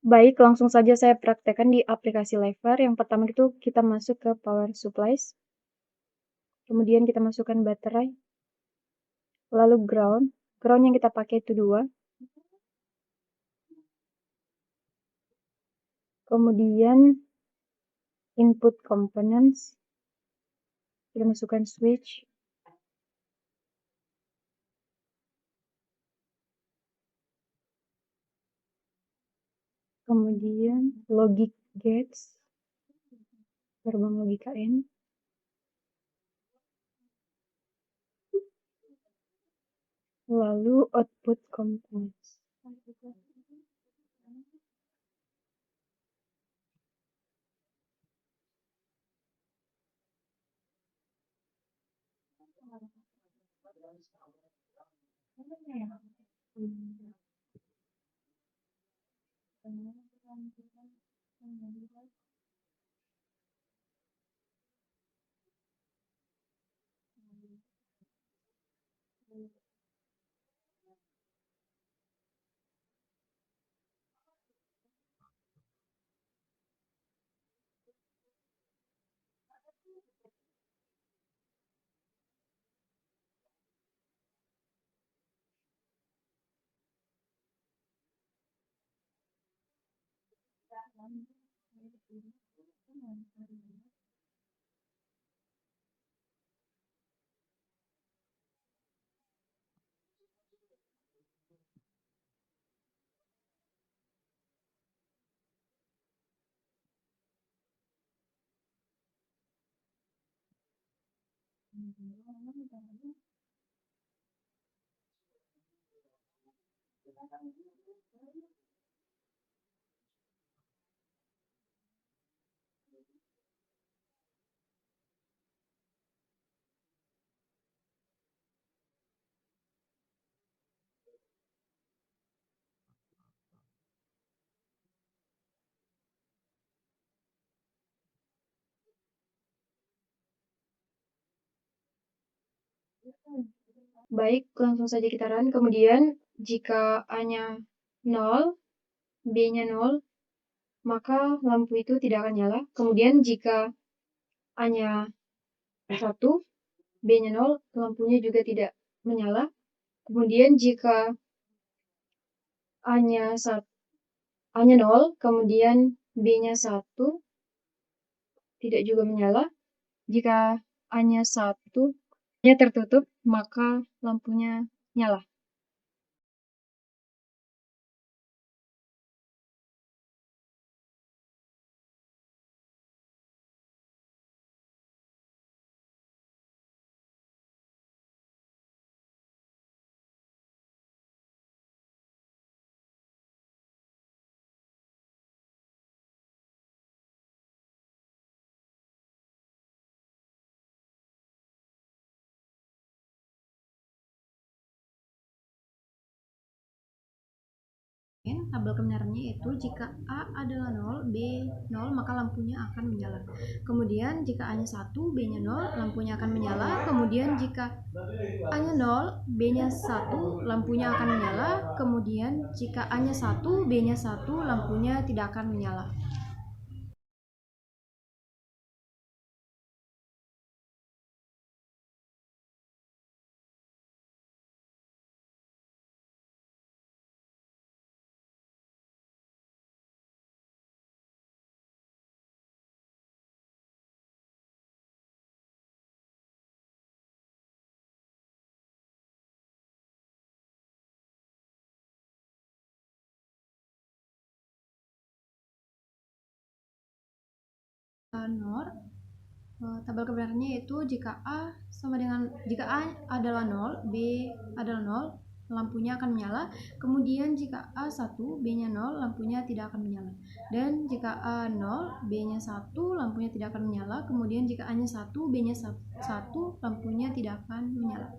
Baik, langsung saja saya praktekkan di aplikasi Lever. Yang pertama itu kita masuk ke power supplies, kemudian kita masukkan baterai, lalu ground. Ground yang kita pakai itu 2. Kemudian input components, kita masukkan switch. Kemudian logic gates, gerbang logika N. Lalu output components. Baik, langsung saja kita run. Kemudian jika A-nya 0, B-nya 0, maka lampu itu tidak akan nyala. Kemudian jika A-nya 1, B-nya 0, lampunya juga tidak menyala. Kemudian jika A-nya 0, kemudian B-nya 1, tidak juga menyala. Jika A-nya 1, nya tertutup, maka lampunya nyala. Tabel kebenarannya itu jika A adalah 0, B 0, maka lampunya akan menyala. Kemudian jika A-nya 1, B-nya 0, lampunya akan menyala. Kemudian jika A-nya 0, B-nya 1, lampunya akan menyala. Kemudian jika A-nya 1, B-nya 1, lampunya tidak akan menyala. Tabel kebenarannya itu jika A adalah 0, B adalah 0, lampunya akan menyala. Kemudian jika A 1, B-nya 0, lampunya tidak akan menyala. Dan jika A 0, B-nya 1, lampunya tidak akan menyala. Kemudian jika A-nya 1, B-nya 1, lampunya tidak akan menyala.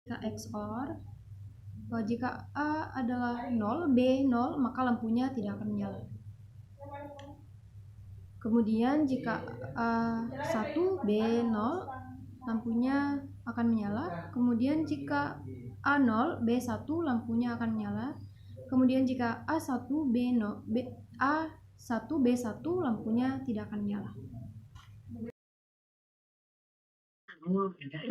Jika XOR, jika A adalah 0, B 0, maka lampunya tidak akan menyala. Kemudian jika A 1, B 0, lampunya akan menyala. Kemudian jika A 0, B 1, lampunya akan menyala. Kemudian jika A 1, B 0, A 1, B 1, lampunya tidak akan menyala.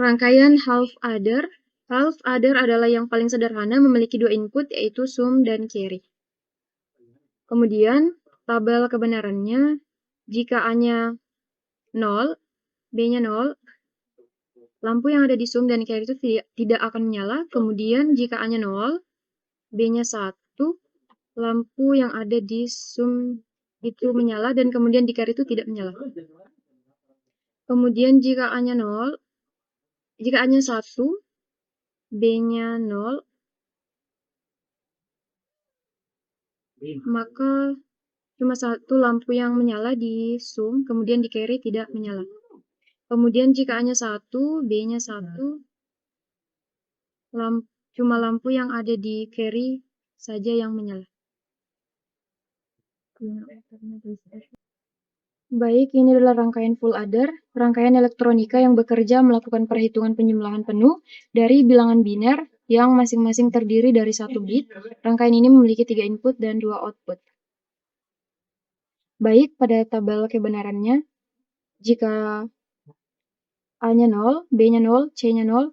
Rangkaian half adder. Half adder adalah yang paling sederhana, memiliki dua input, yaitu sum dan carry. Kemudian, tabel kebenarannya, jika A-nya 0, B-nya 0, lampu yang ada di sum dan carry itu tidak akan menyala. Kemudian, jika A-nya 0, B-nya 1, lampu yang ada di sum itu menyala, dan kemudian di carry itu tidak menyala. Kemudian, jika A-nya 0, jika A-nya 1, B-nya 0, maka cuma satu lampu yang menyala di sum, kemudian di carry tidak menyala. Kemudian jika A-nya 1, B-nya 1, cuma lampu yang ada di carry saja yang menyala. Baik, ini adalah rangkaian full adder, rangkaian elektronika yang bekerja melakukan perhitungan penjumlahan penuh dari bilangan biner yang masing-masing terdiri dari 1 bit. Rangkaian ini memiliki 3 input dan 2 output. Baik, pada tabel kebenarannya, jika A-nya 0, B-nya 0, C-nya 0,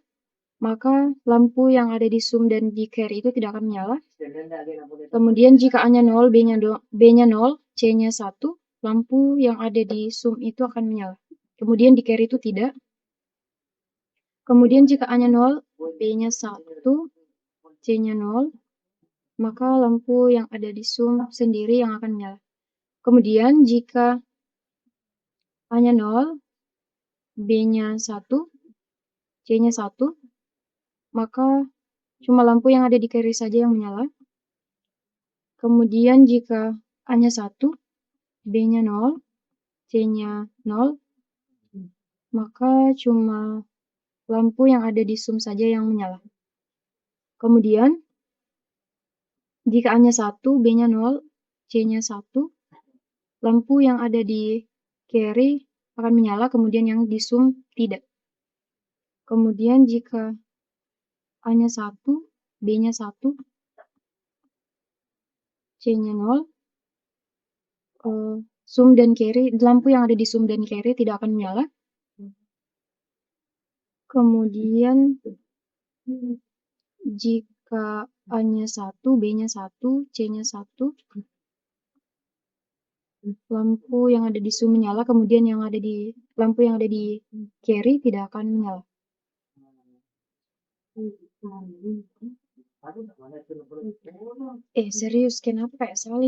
maka lampu yang ada di sum dan di carry itu tidak akan menyala. Kemudian jika A-nya 0, B-nya 0, C-nya 1, lampu yang ada di sum itu akan menyala. Kemudian di carry itu tidak. Kemudian jika A-nya 0, B-nya 1, C-nya 0, maka lampu yang ada di sum sendiri yang akan menyala. Kemudian jika A-nya 0, B-nya 1, C-nya 1, maka cuma lampu yang ada di carry saja yang menyala. Kemudian jika A-nya 1, B-nya 0, C-nya 0, maka cuma lampu yang ada di sum saja yang menyala. Kemudian, jika A-nya 1, B-nya 0, C-nya 1, lampu yang ada di carry akan menyala, kemudian yang di sum tidak. Kemudian jika A-nya 1, B-nya 1, C-nya 0, sum dan carry, lampu yang ada di sum dan carry tidak akan menyala. Kemudian jika A-nya 1, B-nya 1, C-nya 1, lampu yang ada di sum menyala, kemudian lampu yang ada di carry tidak akan menyala. Serius, kenapa kayak salah?